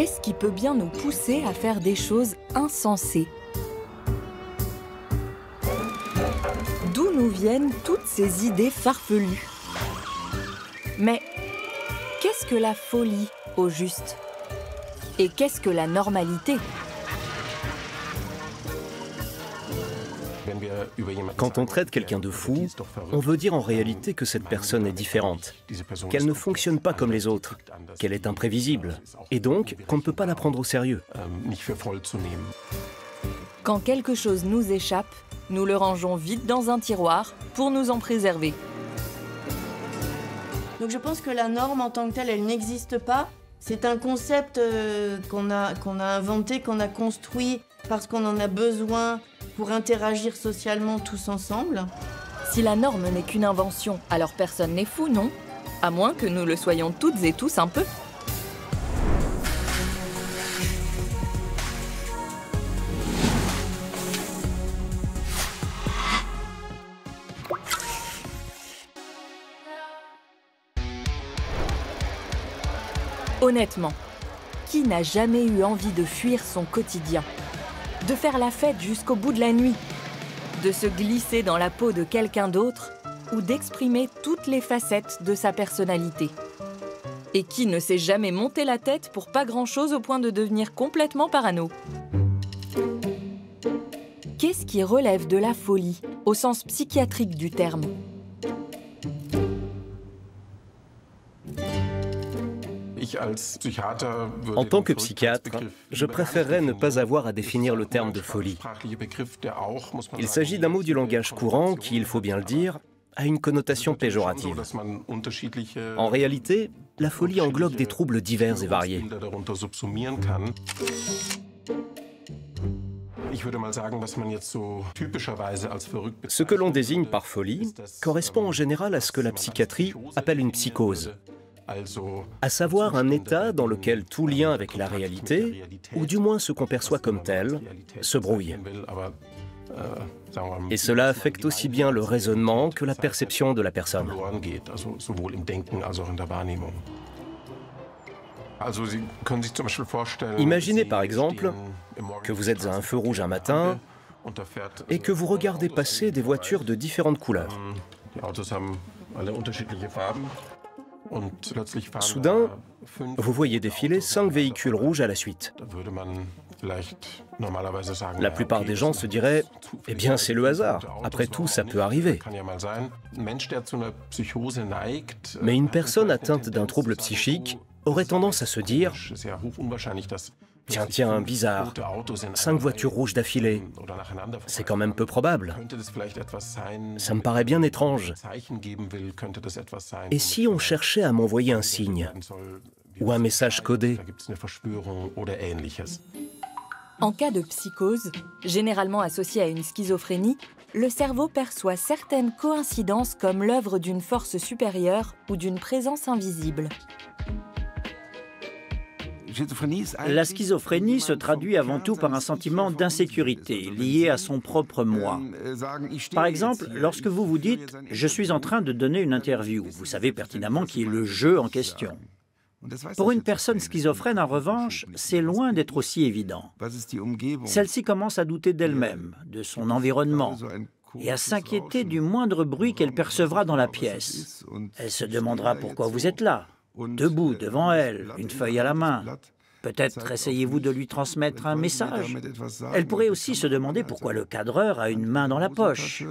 Qu'est-ce qui peut bien nous pousser à faire des choses insensées? D'où nous viennent toutes ces idées farfelues? Mais qu'est-ce que la folie, au juste? Et qu'est-ce que la normalité? Quand on traite quelqu'un de fou, on veut dire en réalité que cette personne est différente, qu'elle ne fonctionne pas comme les autres, qu'elle est imprévisible, et donc qu'on ne peut pas la prendre au sérieux. Quand quelque chose nous échappe, nous le rangeons vite dans un tiroir pour nous en préserver. Donc je pense que la norme en tant que telle, elle n'existe pas. C'est un concept qu'on a inventé, qu'on a construit parce qu'on en a besoin pour interagir socialement tous ensemble. Si la norme n'est qu'une invention, alors personne n'est fou, non? À moins que nous le soyons toutes et tous un peu. Honnêtement, qui n'a jamais eu envie de fuir son quotidien, de faire la fête jusqu'au bout de la nuit, de se glisser dans la peau de quelqu'un d'autre ou d'exprimer toutes les facettes de sa personnalité? Et qui ne s'est jamais monté la tête pour pas grand-chose au point de devenir complètement parano? Qu'est-ce qui relève de la folie, au sens psychiatrique du terme? En tant que psychiatre, je préférerais ne pas avoir à définir le terme de folie. Il s'agit d'un mot du langage courant qui, il faut bien le dire, a une connotation péjorative. En réalité, la folie englobe des troubles divers et variés. Ce que l'on désigne par folie correspond en général à ce que la psychiatrie appelle une psychose, à savoir un état dans lequel tout lien avec la réalité, ou du moins ce qu'on perçoit comme tel, se brouille. Et cela affecte aussi bien le raisonnement que la perception de la personne. Imaginez par exemple que vous êtes à un feu rouge un matin et que vous regardez passer des voitures de différentes couleurs. Soudain, vous voyez défiler 5 véhicules rouges à la suite. La plupart des gens se diraient « Eh bien, c'est le hasard. Après tout, ça peut arriver. » Mais une personne atteinte d'un trouble psychique aurait tendance à se dire « Tiens, bizarre, 5 voitures rouges d'affilée. C'est quand même peu probable. Ça me paraît bien étrange. Et si on cherchait à m'envoyer un signe ou un message codé ?» En cas de psychose, généralement associée à une schizophrénie, le cerveau perçoit certaines coïncidences comme l'œuvre d'une force supérieure ou d'une présence invisible. La schizophrénie se traduit avant tout par un sentiment d'insécurité lié à son propre moi. Par exemple, lorsque vous vous dites « je suis en train de donner une interview », vous savez pertinemment qui est le jeu en question. Pour une personne schizophrène, en revanche, c'est loin d'être aussi évident. Celle-ci commence à douter d'elle-même, de son environnement, et à s'inquiéter du moindre bruit qu'elle percevra dans la pièce. Elle se demandera pourquoi vous êtes là, debout devant elle, une feuille à la main. Peut-être essayez-vous de lui transmettre un message. Elle pourrait aussi se demander pourquoi le cadreur a une main dans la poche.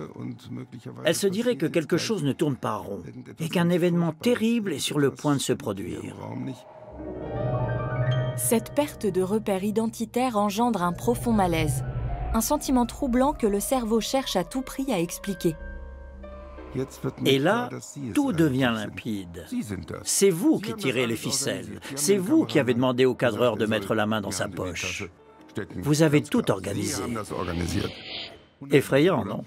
Elle se dirait que quelque chose ne tourne pas rond et qu'un événement terrible est sur le point de se produire. Cette perte de repère identitaire engendre un profond malaise, un sentiment troublant que le cerveau cherche à tout prix à expliquer. Et là, tout devient limpide. C'est vous qui tirez les ficelles. C'est vous qui avez demandé au cadreur de mettre la main dans sa poche. Vous avez tout organisé. Effrayant, non?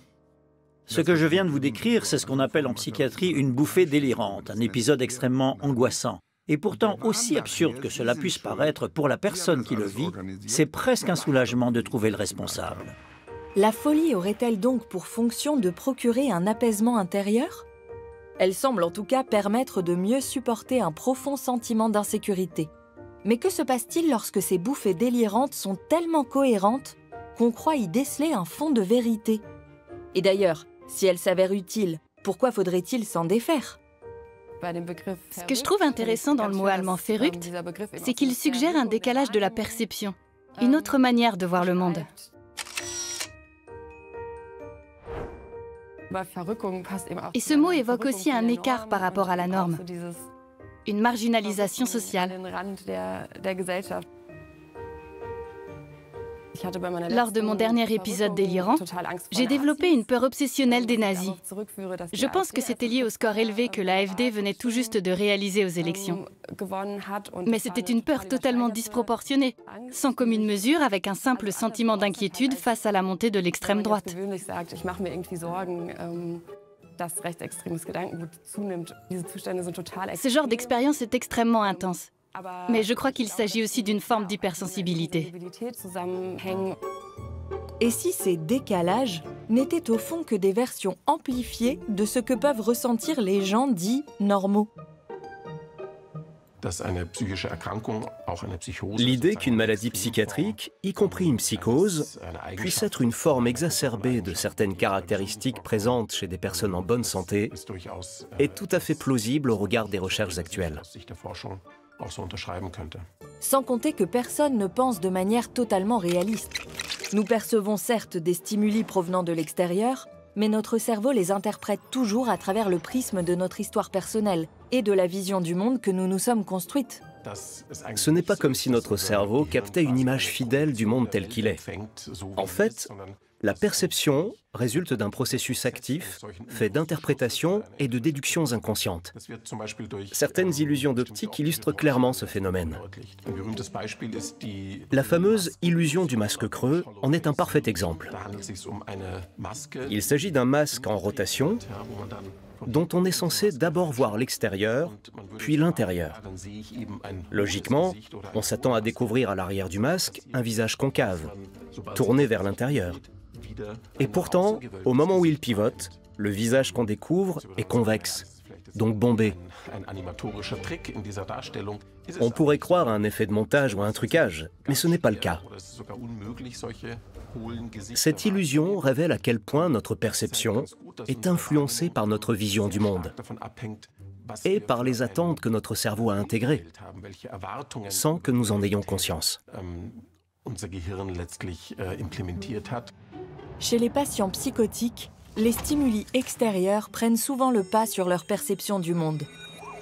Ce que je viens de vous décrire, c'est ce qu'on appelle en psychiatrie une bouffée délirante, un épisode extrêmement angoissant. Et pourtant, aussi absurde que cela puisse paraître pour la personne qui le vit, c'est presque un soulagement de trouver le responsable. La folie aurait-elle donc pour fonction de procurer un apaisement intérieur? Elle semble en tout cas permettre de mieux supporter un profond sentiment d'insécurité. Mais que se passe-t-il lorsque ces bouffées délirantes sont tellement cohérentes qu'on croit y déceler un fond de vérité? Et d'ailleurs, si elles s'avèrent utiles, pourquoi faudrait-il s'en défaire? Ce que je trouve intéressant dans le mot allemand verrückt, c'est qu'il suggère un décalage de la perception, une autre manière de voir le monde. Et ce mot évoque aussi un écart par rapport à la norme, une marginalisation sociale. Lors de mon dernier épisode délirant, j'ai développé une peur obsessionnelle des nazis. Je pense que c'était lié au score élevé que l'AfD venait tout juste de réaliser aux élections. Mais c'était une peur totalement disproportionnée, sans commune mesure avec un simple sentiment d'inquiétude face à la montée de l'extrême droite. Ce genre d'expérience est extrêmement intense. Mais je crois qu'il s'agit aussi d'une forme d'hypersensibilité. Et si ces décalages n'étaient au fond que des versions amplifiées de ce que peuvent ressentir les gens dits normaux? L'idée qu'une maladie psychiatrique, y compris une psychose, puisse être une forme exacerbée de certaines caractéristiques présentes chez des personnes en bonne santé est tout à fait plausible au regard des recherches actuelles. Sans compter que personne ne pense de manière totalement réaliste. Nous percevons certes des stimuli provenant de l'extérieur, mais notre cerveau les interprète toujours à travers le prisme de notre histoire personnelle et de la vision du monde que nous nous sommes construites. Ce n'est pas comme si notre cerveau captait une image fidèle du monde tel qu'il est. En fait, la perception résulte d'un processus actif fait d'interprétations et de déductions inconscientes. Certaines illusions d'optique illustrent clairement ce phénomène. La fameuse illusion du masque creux en est un parfait exemple. Il s'agit d'un masque en rotation dont on est censé d'abord voir l'extérieur, puis l'intérieur. Logiquement, on s'attend à découvrir à l'arrière du masque un visage concave, tourné vers l'intérieur. Et pourtant, au moment où il pivote, le visage qu'on découvre est convexe, donc bombé. On pourrait croire à un effet de montage ou à un trucage, mais ce n'est pas le cas. Cette illusion révèle à quel point notre perception est influencée par notre vision du monde et par les attentes que notre cerveau a intégrées, sans que nous en ayons conscience. Chez les patients psychotiques, les stimuli extérieurs prennent souvent le pas sur leur perception du monde.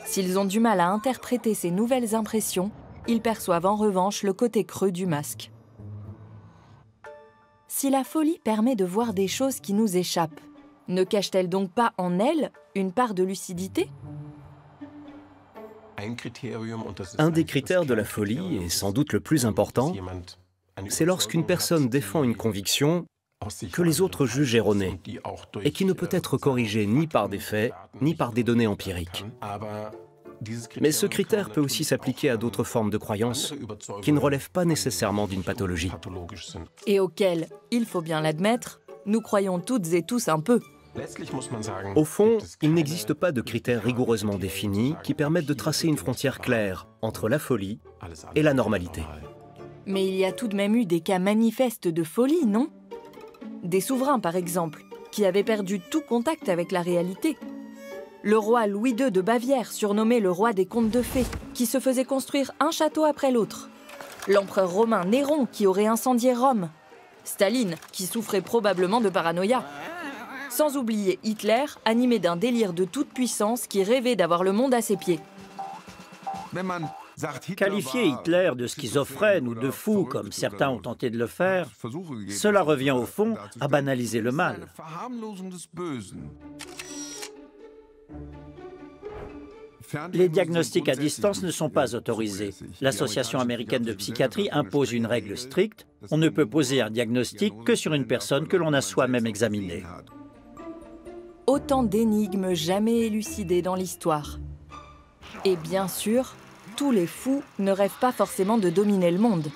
S'ils ont du mal à interpréter ces nouvelles impressions, ils perçoivent en revanche le côté creux du masque. Si la folie permet de voir des choses qui nous échappent, ne cache-t-elle donc pas en elle une part de lucidité? Un des critères de la folie, et sans doute le plus important, c'est lorsqu'une personne défend une conviction que les autres jugent erronée et qui ne peut être corrigée ni par des faits, ni par des données empiriques. Mais ce critère peut aussi s'appliquer à d'autres formes de croyances qui ne relèvent pas nécessairement d'une pathologie. Et auxquelles, il faut bien l'admettre, nous croyons toutes et tous un peu. Au fond, il n'existe pas de critères rigoureusement définis qui permettent de tracer une frontière claire entre la folie et la normalité. Mais il y a tout de même eu des cas manifestes de folie, non? Des souverains, par exemple, qui avaient perdu tout contact avec la réalité. Le roi Louis II de Bavière, surnommé le roi des contes de fées, qui se faisait construire un château après l'autre. L'empereur romain Néron, qui aurait incendié Rome. Staline, qui souffrait probablement de paranoïa. Sans oublier Hitler, animé d'un délire de toute puissance qui rêvait d'avoir le monde à ses pieds. Qualifier Hitler de schizophrène ou de fou, comme certains ont tenté de le faire, cela revient au fond à banaliser le mal. Les diagnostics à distance ne sont pas autorisés. L'Association américaine de psychiatrie impose une règle stricte. On ne peut poser un diagnostic que sur une personne que l'on a soi-même examinée. Autant d'énigmes jamais élucidées dans l'histoire. Et bien sûr, tous les fous ne rêvent pas forcément de dominer le monde.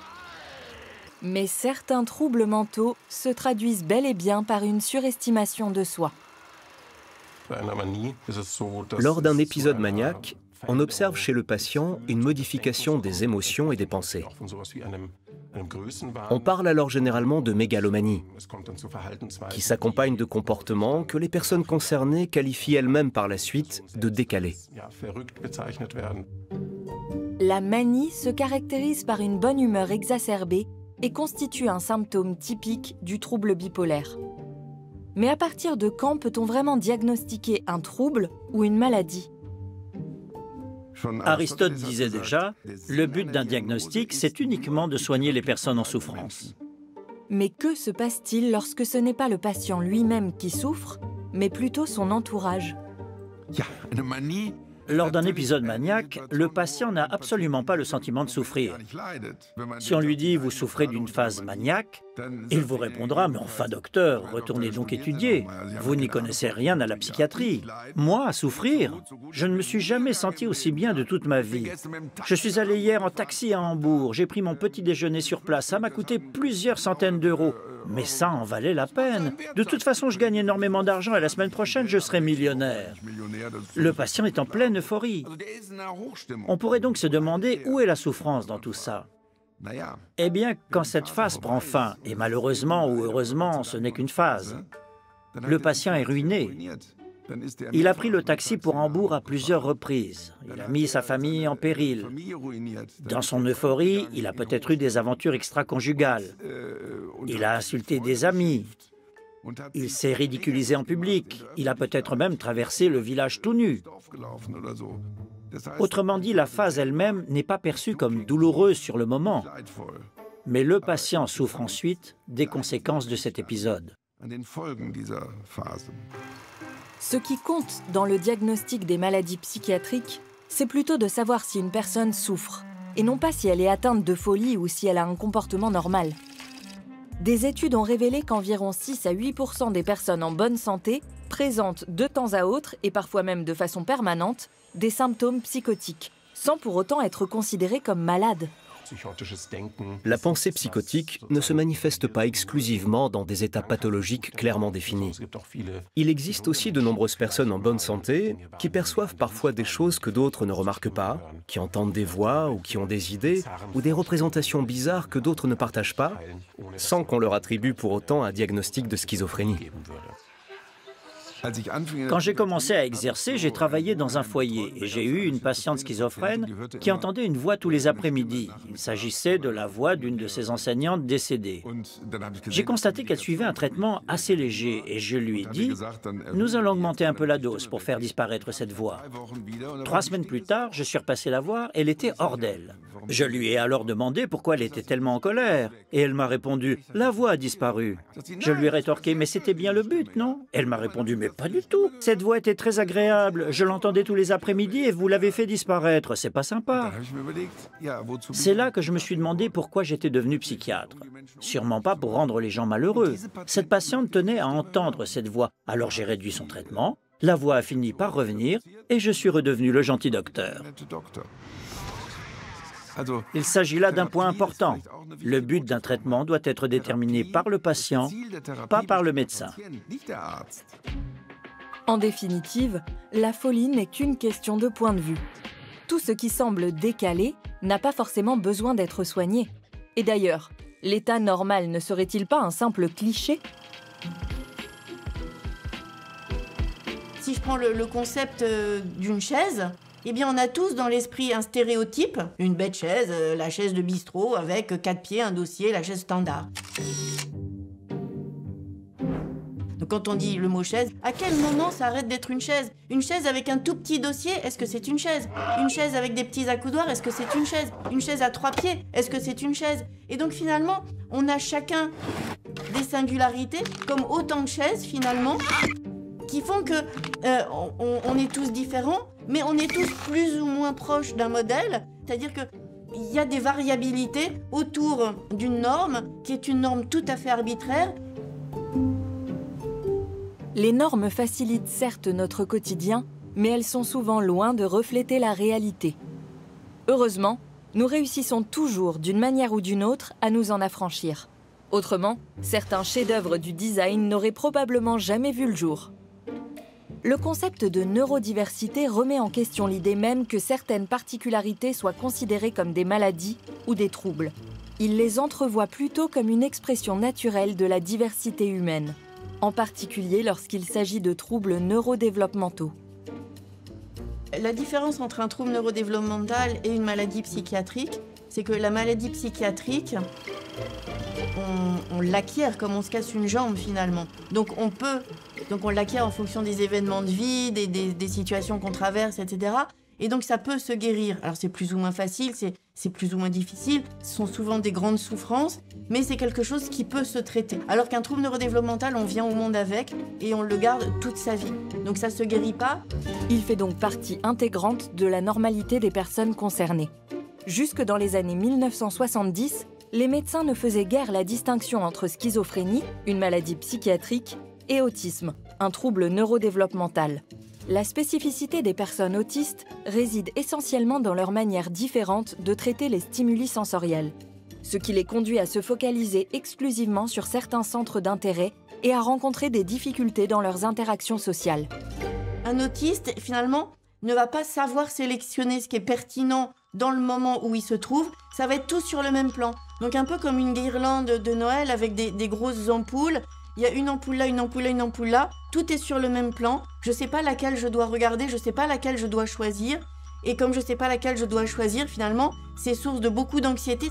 Mais certains troubles mentaux se traduisent bel et bien par une surestimation de soi. Lors d'un épisode maniaque, on observe chez le patient une modification des émotions et des pensées. On parle alors généralement de mégalomanie, qui s'accompagne de comportements que les personnes concernées qualifient elles-mêmes par la suite de décalés. La manie se caractérise par une bonne humeur exacerbée et constitue un symptôme typique du trouble bipolaire. Mais à partir de quand peut-on vraiment diagnostiquer un trouble ou une maladie ? Aristote disait déjà, le but d'un diagnostic, c'est uniquement de soigner les personnes en souffrance. Mais que se passe-t-il lorsque ce n'est pas le patient lui-même qui souffre, mais plutôt son entourage ? Lors d'un épisode maniaque, le patient n'a absolument pas le sentiment de souffrir. Si on lui dit « vous souffrez d'une phase maniaque », il vous répondra « mais enfin docteur, retournez donc étudier, vous n'y connaissez rien à la psychiatrie. Moi, à souffrir, je ne me suis jamais senti aussi bien de toute ma vie. Je suis allé hier en taxi à Hambourg, j'ai pris mon petit déjeuner sur place, ça m'a coûté plusieurs centaines d'euros. Mais ça en valait la peine. De toute façon, je gagne énormément d'argent et la semaine prochaine, je serai millionnaire. » Le patient est en pleine euphorie. On pourrait donc se demander où est la souffrance dans tout ça. Eh bien, quand cette phase prend fin, et malheureusement ou heureusement, ce n'est qu'une phase, le patient est ruiné. Il a pris le taxi pour Hambourg à plusieurs reprises. Il a mis sa famille en péril. Dans son euphorie, il a peut-être eu des aventures extra-conjugales. Il a insulté des amis. Il s'est ridiculisé en public. Il a peut-être même traversé le village tout nu. Autrement dit, la phase elle-même n'est pas perçue comme douloureuse sur le moment. Mais le patient souffre ensuite des conséquences de cet épisode. Ce qui compte dans le diagnostic des maladies psychiatriques, c'est plutôt de savoir si une personne souffre, et non pas si elle est atteinte de folie ou si elle a un comportement normal. Des études ont révélé qu'environ 6 à 8% des personnes en bonne santé présentent de temps à autre, et parfois même de façon permanente, des symptômes psychotiques, sans pour autant être considérées comme malades. La pensée psychotique ne se manifeste pas exclusivement dans des états pathologiques clairement définis. Il existe aussi de nombreuses personnes en bonne santé qui perçoivent parfois des choses que d'autres ne remarquent pas, qui entendent des voix ou qui ont des idées ou des représentations bizarres que d'autres ne partagent pas, sans qu'on leur attribue pour autant un diagnostic de schizophrénie. Quand j'ai commencé à exercer, j'ai travaillé dans un foyer et j'ai eu une patiente schizophrène qui entendait une voix tous les après-midi. Il s'agissait de la voix d'une de ses enseignantes décédées. J'ai constaté qu'elle suivait un traitement assez léger et je lui ai dit « Nous allons augmenter un peu la dose pour faire disparaître cette voix. » 3 semaines plus tard, je suis repassé la voir, elle était hors d'elle. Je lui ai alors demandé pourquoi elle était tellement en colère et elle m'a répondu « La voix a disparu. » Je lui ai rétorqué « Mais c'était bien le but, non ?» Elle m'a répondu « Mais pas du tout. Cette voix était très agréable. Je l'entendais tous les après-midi et vous l'avez fait disparaître. C'est pas sympa. » C'est là que je me suis demandé pourquoi j'étais devenu psychiatre. Sûrement pas pour rendre les gens malheureux. Cette patiente tenait à entendre cette voix. Alors j'ai réduit son traitement. La voix a fini par revenir et je suis redevenu le gentil docteur. Il s'agit là d'un point important. Le but d'un traitement doit être déterminé par le patient, pas par le médecin. En définitive, la folie n'est qu'une question de point de vue. Tout ce qui semble décalé n'a pas forcément besoin d'être soigné. Et d'ailleurs, l'état normal ne serait-il pas un simple cliché ? Si je prends le concept d'une chaise, eh bien on a tous dans l'esprit un stéréotype, une bête chaise, la chaise de bistrot avec 4 pieds, un dossier, la chaise standard. Donc quand on dit le mot chaise, à quel moment ça arrête d'être une chaise? Une chaise avec un tout petit dossier, est-ce que c'est une chaise? Une chaise avec des petits accoudoirs, est-ce que c'est une chaise? Une chaise à 3 pieds, est-ce que c'est une chaise? Et donc finalement, on a chacun des singularités, comme autant de chaises finalement, qui font que on est tous différents, mais on est tous plus ou moins proches d'un modèle, c'est-à-dire que il y a des variabilités autour d'une norme qui est une norme tout à fait arbitraire. Les normes facilitent certes notre quotidien, mais elles sont souvent loin de refléter la réalité. Heureusement, nous réussissons toujours, d'une manière ou d'une autre, à nous en affranchir. Autrement, certains chefs-d'œuvre du design n'auraient probablement jamais vu le jour. Le concept de neurodiversité remet en question l'idée même que certaines particularités soient considérées comme des maladies ou des troubles. Il les entrevoit plutôt comme une expression naturelle de la diversité humaine, en particulier lorsqu'il s'agit de troubles neurodéveloppementaux. La différence entre un trouble neurodéveloppemental et une maladie psychiatrique, c'est que la maladie psychiatrique, on l'acquiert comme on se casse une jambe finalement. Donc on l'acquiert en fonction des événements de vie, des situations qu'on traverse, etc. Et donc ça peut se guérir. Alors c'est plus ou moins facile, c'est plus ou moins difficile, ce sont souvent des grandes souffrances, mais c'est quelque chose qui peut se traiter. Alors qu'un trouble neurodéveloppemental, on vient au monde avec et on le garde toute sa vie. Donc ça ne se guérit pas. Il fait donc partie intégrante de la normalité des personnes concernées. Jusque dans les années 1970, les médecins ne faisaient guère la distinction entre schizophrénie, une maladie psychiatrique, et autisme, un trouble neurodéveloppemental. La spécificité des personnes autistes réside essentiellement dans leur manière différente de traiter les stimuli sensoriels, ce qui les conduit à se focaliser exclusivement sur certains centres d'intérêt et à rencontrer des difficultés dans leurs interactions sociales. Un autiste, finalement, ne va pas savoir sélectionner ce qui est pertinent dans le moment où il se trouve, ça va être tout sur le même plan. Donc un peu comme une guirlande de Noël avec des grosses ampoules. Il y a une ampoule là, une ampoule là, une ampoule là. Tout est sur le même plan. Je ne sais pas laquelle je dois regarder, je ne sais pas laquelle je dois choisir. Et comme je ne sais pas laquelle je dois choisir, finalement, c'est source de beaucoup d'anxiété.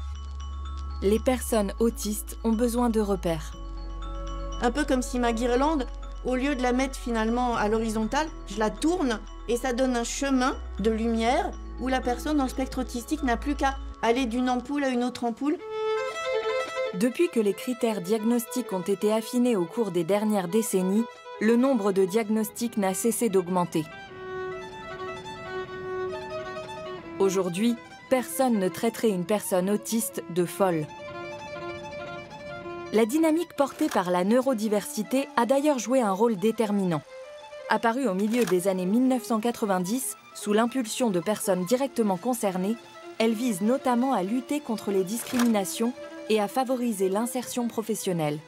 Les personnes autistes ont besoin de repères. Un peu comme si ma guirlande, au lieu de la mettre finalement à l'horizontale, je la tourne et ça donne un chemin de lumière où la personne dans le spectre autistique n'a plus qu'à aller d'une ampoule à une autre ampoule. Depuis que les critères diagnostiques ont été affinés au cours des dernières décennies, le nombre de diagnostics n'a cessé d'augmenter. Aujourd'hui, personne ne traiterait une personne autiste de folle. La dynamique portée par la neurodiversité a d'ailleurs joué un rôle déterminant. Apparue au milieu des années 1990, sous l'impulsion de personnes directement concernées, elle vise notamment à lutter contre les discriminations et à favoriser l'insertion professionnelle.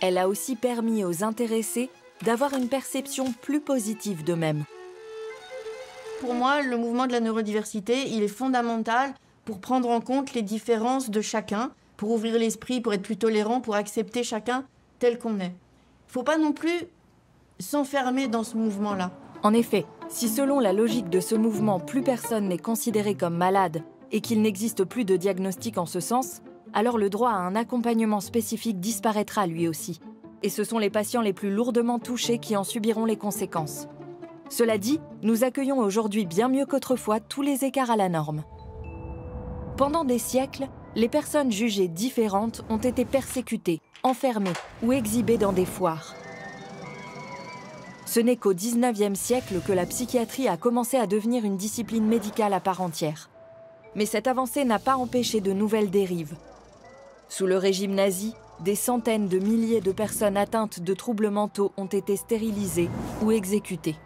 Elle a aussi permis aux intéressés d'avoir une perception plus positive d'eux-mêmes. Pour moi, le mouvement de la neurodiversité, il est fondamental pour prendre en compte les différences de chacun, pour ouvrir l'esprit, pour être plus tolérant, pour accepter chacun tel qu'on est. Il ne faut pas non plus s'enfermer dans ce mouvement-là. En effet, si selon la logique de ce mouvement, plus personne n'est considéré comme malade et qu'il n'existe plus de diagnostic en ce sens, alors le droit à un accompagnement spécifique disparaîtra lui aussi. Et ce sont les patients les plus lourdement touchés qui en subiront les conséquences. Cela dit, nous accueillons aujourd'hui bien mieux qu'autrefois tous les écarts à la norme. Pendant des siècles, les personnes jugées différentes ont été persécutées, enfermées ou exhibées dans des foires. Ce n'est qu'au XIXe siècle que la psychiatrie a commencé à devenir une discipline médicale à part entière. Mais cette avancée n'a pas empêché de nouvelles dérives. Sous le régime nazi, des centaines de milliers de personnes atteintes de troubles mentaux ont été stérilisées ou exécutées.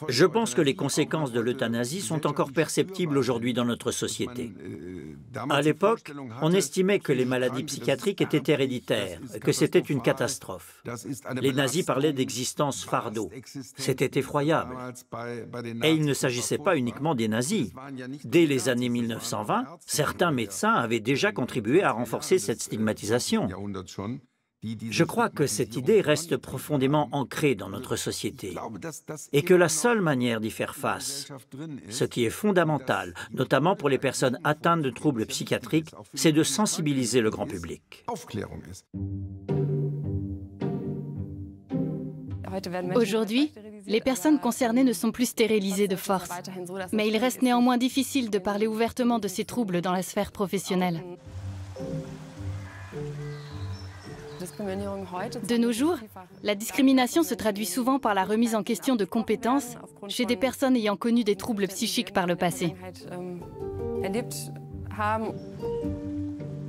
Je pense que les conséquences de l'euthanasie sont encore perceptibles aujourd'hui dans notre société. À l'époque, on estimait que les maladies psychiatriques étaient héréditaires, que c'était une catastrophe. Les nazis parlaient d'existence fardeau. C'était effroyable. Et il ne s'agissait pas uniquement des nazis. Dès les années 1920, certains médecins avaient déjà contribué à renforcer cette stigmatisation. Je crois que cette idée reste profondément ancrée dans notre société et que la seule manière d'y faire face, ce qui est fondamental, notamment pour les personnes atteintes de troubles psychiatriques, c'est de sensibiliser le grand public. Aujourd'hui, les personnes concernées ne sont plus stérilisées de force, mais il reste néanmoins difficile de parler ouvertement de ces troubles dans la sphère professionnelle. De nos jours, la discrimination se traduit souvent par la remise en question de compétences chez des personnes ayant connu des troubles psychiques par le passé.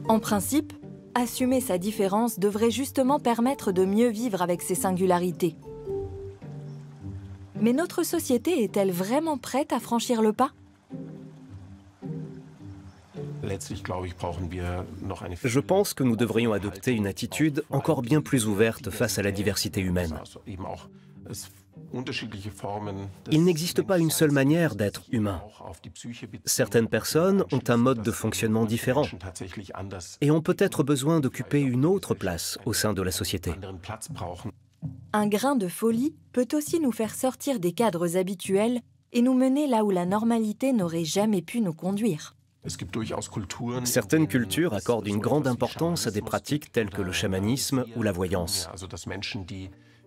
En principe, assumer sa différence devrait justement permettre de mieux vivre avec ses singularités. Mais notre société est-elle vraiment prête à franchir le pas ? Je pense que nous devrions adopter une attitude encore bien plus ouverte face à la diversité humaine. Il n'existe pas une seule manière d'être humain. Certaines personnes ont un mode de fonctionnement différent et ont peut-être besoin d'occuper une autre place au sein de la société. Un grain de folie peut aussi nous faire sortir des cadres habituels et nous mener là où la normalité n'aurait jamais pu nous conduire. Certaines cultures accordent une grande importance à des pratiques telles que le chamanisme ou la voyance.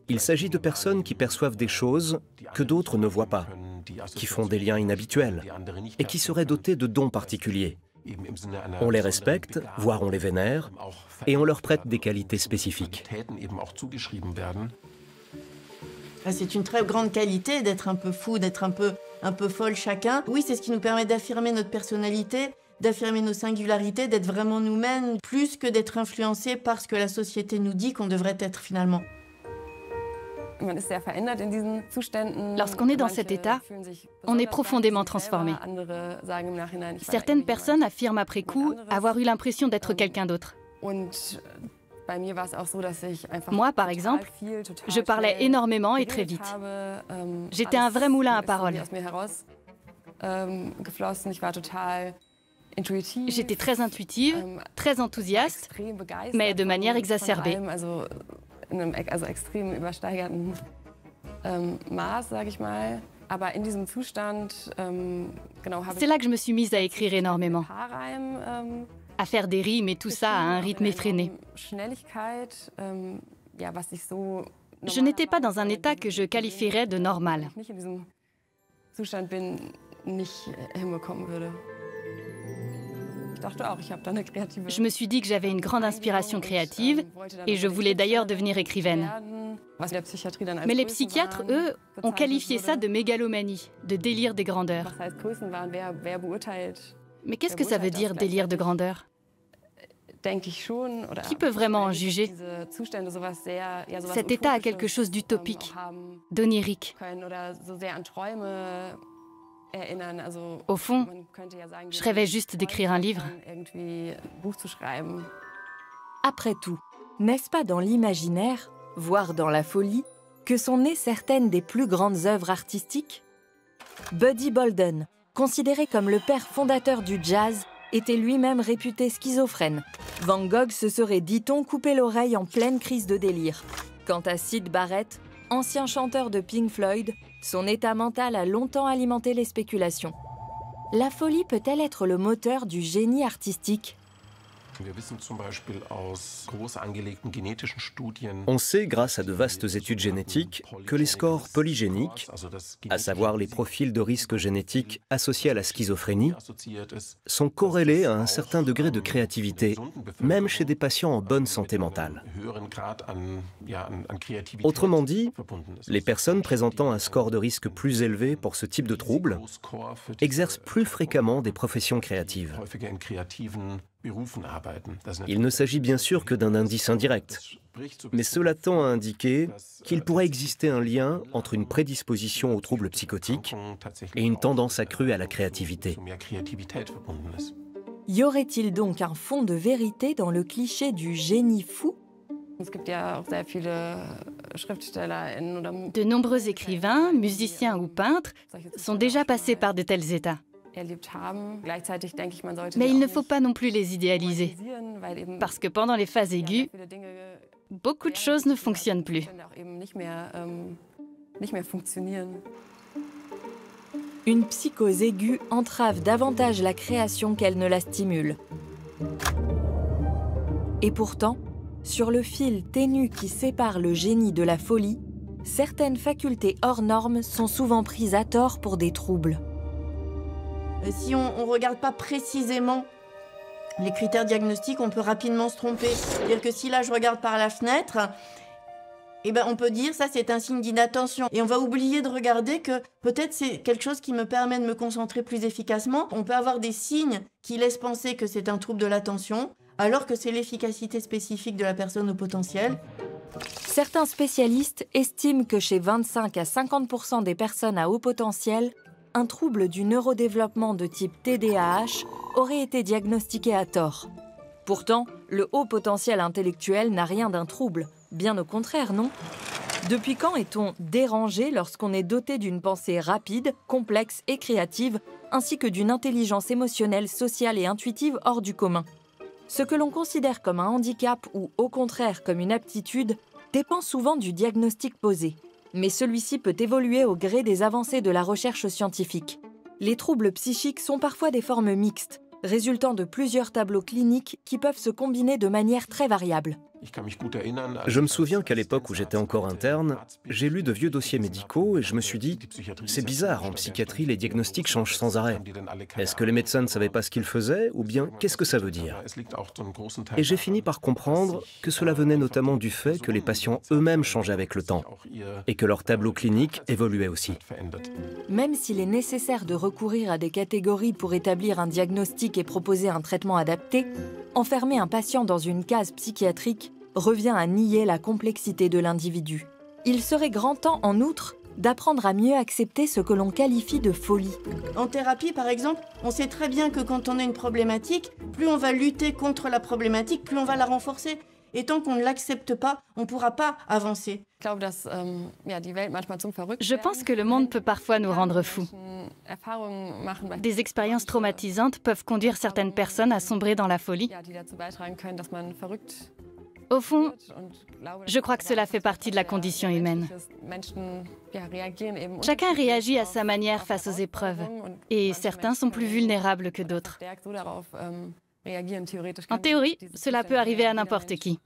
Il s'agit de personnes qui perçoivent des choses que d'autres ne voient pas, qui font des liens inhabituels et qui seraient dotées de dons particuliers. On les respecte, voire on les vénère, et on leur prête des qualités spécifiques. C'est une très grande qualité d'être un peu fou, d'être un peu folle chacun. Oui, c'est ce qui nous permet d'affirmer notre personnalité, d'affirmer nos singularités, d'être vraiment nous-mêmes, plus que d'être influencés par ce que la société nous dit qu'on devrait être finalement. Lorsqu'on est dans cet état, on est profondément transformé. Certaines personnes affirment après coup avoir eu l'impression d'être quelqu'un d'autre. Moi, par exemple, je parlais énormément et très vite. J'étais un vrai moulin à paroles. J'étais très intuitive, très enthousiaste, mais de manière exacerbée. C'est là que je me suis mise à écrire énormément, à faire des rimes et tout ça à un rythme effréné. Je n'étais pas dans un état que je qualifierais de normal. Je me suis dit que j'avais une grande inspiration créative et je voulais d'ailleurs devenir écrivaine. Mais les psychiatres, eux, ont qualifié ça de mégalomanie, de délire des grandeurs. Mais qu'est-ce que ça veut dire, délire de grandeur ? Qui peut vraiment en juger ? Cet état a quelque chose d'utopique, d'onirique. Au fond, je rêvais juste d'écrire un livre. Après tout, n'est-ce pas dans l'imaginaire, voire dans la folie, que sont nées certaines des plus grandes œuvres artistiques ? Buddy Bolden, considéré comme le père fondateur du jazz, était lui-même réputé schizophrène. Van Gogh se serait, dit-on, coupé l'oreille en pleine crise de délire. Quant à Syd Barrett, ancien chanteur de Pink Floyd, son état mental a longtemps alimenté les spéculations. La folie peut-elle être le moteur du génie artistique ? On sait, grâce à de vastes études génétiques, que les scores polygéniques, à savoir les profils de risque génétique associés à la schizophrénie, sont corrélés à un certain degré de créativité, même chez des patients en bonne santé mentale. Autrement dit, les personnes présentant un score de risque plus élevé pour ce type de trouble exercent plus fréquemment des professions créatives. Il ne s'agit bien sûr que d'un indice indirect, mais cela tend à indiquer qu'il pourrait exister un lien entre une prédisposition aux troubles psychotiques et une tendance accrue à la créativité. Y aurait-il donc un fond de vérité dans le cliché du génie fou ? De nombreux écrivains, musiciens ou peintres sont déjà passés par de tels états. Mais il ne faut pas non plus les idéaliser, parce que pendant les phases aiguës, beaucoup de choses ne fonctionnent plus. Une psychose aiguë entrave davantage la création qu'elle ne la stimule. Et pourtant, sur le fil ténu qui sépare le génie de la folie, certaines facultés hors normes sont souvent prises à tort pour des troubles. Si on ne regarde pas précisément les critères diagnostiques, on peut rapidement se tromper. C'est-à-dire que si là, je regarde par la fenêtre, on peut dire ça, c'est un signe d'inattention. Et on va oublier de regarder que peut-être c'est quelque chose qui me permet de me concentrer plus efficacement. On peut avoir des signes qui laissent penser que c'est un trouble de l'attention, alors que c'est l'efficacité spécifique de la personne au potentiel. Certains spécialistes estiment que chez 25 à 50% des personnes à haut potentiel, un trouble du neurodéveloppement de type TDAH aurait été diagnostiqué à tort. Pourtant, le haut potentiel intellectuel n'a rien d'un trouble, bien au contraire, non? Depuis quand est-on dérangé lorsqu'on est doté d'une pensée rapide, complexe et créative, ainsi que d'une intelligence émotionnelle, sociale et intuitive hors du commun? Ce que l'on considère comme un handicap ou au contraire comme une aptitude dépend souvent du diagnostic posé. Mais celui-ci peut évoluer au gré des avancées de la recherche scientifique. Les troubles psychiques sont parfois des formes mixtes, résultant de plusieurs tableaux cliniques qui peuvent se combiner de manière très variable. Je me souviens qu'à l'époque où j'étais encore interne, j'ai lu de vieux dossiers médicaux et je me suis dit « C'est bizarre, en psychiatrie, les diagnostics changent sans arrêt. Est-ce que les médecins ne savaient pas ce qu'ils faisaient ou bien qu'est-ce que ça veut dire ?» Et j'ai fini par comprendre que cela venait notamment du fait que les patients eux-mêmes changeaient avec le temps et que leur tableau clinique évoluait aussi. Même s'il est nécessaire de recourir à des catégories pour établir un diagnostic et proposer un traitement adapté, enfermer un patient dans une case psychiatrique revient à nier la complexité de l'individu. Il serait grand temps, en outre, d'apprendre à mieux accepter ce que l'on qualifie de folie. En thérapie, par exemple, on sait très bien que quand on a une problématique, plus on va lutter contre la problématique, plus on va la renforcer. Et tant qu'on ne l'accepte pas, on ne pourra pas avancer. Je pense que le monde peut parfois nous rendre fous. Des expériences traumatisantes peuvent conduire certaines personnes à sombrer dans la folie. Au fond, je crois que cela fait partie de la condition humaine. Chacun réagit à sa manière face aux épreuves, et certains sont plus vulnérables que d'autres. En théorie, cela peut arriver à n'importe qui.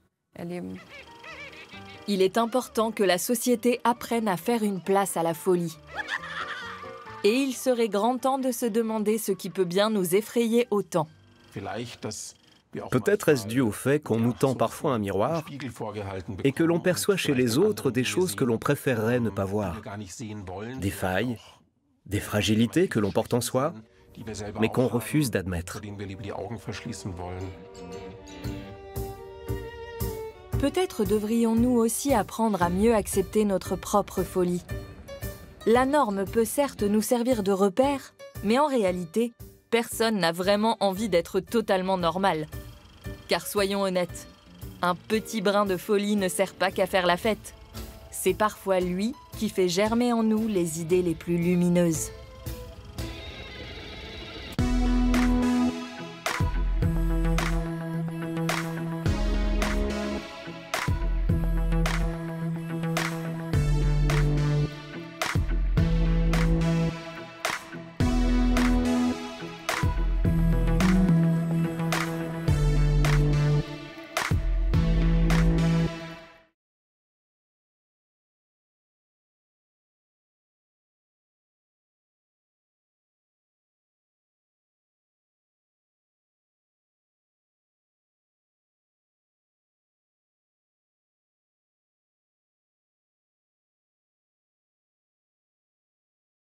Il est important que la société apprenne à faire une place à la folie. Et il serait grand temps de se demander ce qui peut bien nous effrayer autant. Peut-être est-ce dû au fait qu'on nous tend parfois un miroir et que l'on perçoit chez les autres des choses que l'on préférerait ne pas voir. Des failles, des fragilités que l'on porte en soi, mais qu'on refuse d'admettre. Peut-être devrions-nous aussi apprendre à mieux accepter notre propre folie. La norme peut certes nous servir de repère, mais en réalité, personne n'a vraiment envie d'être totalement normal. Car soyons honnêtes, un petit brin de folie ne sert pas qu'à faire la fête. C'est parfois lui qui fait germer en nous les idées les plus lumineuses.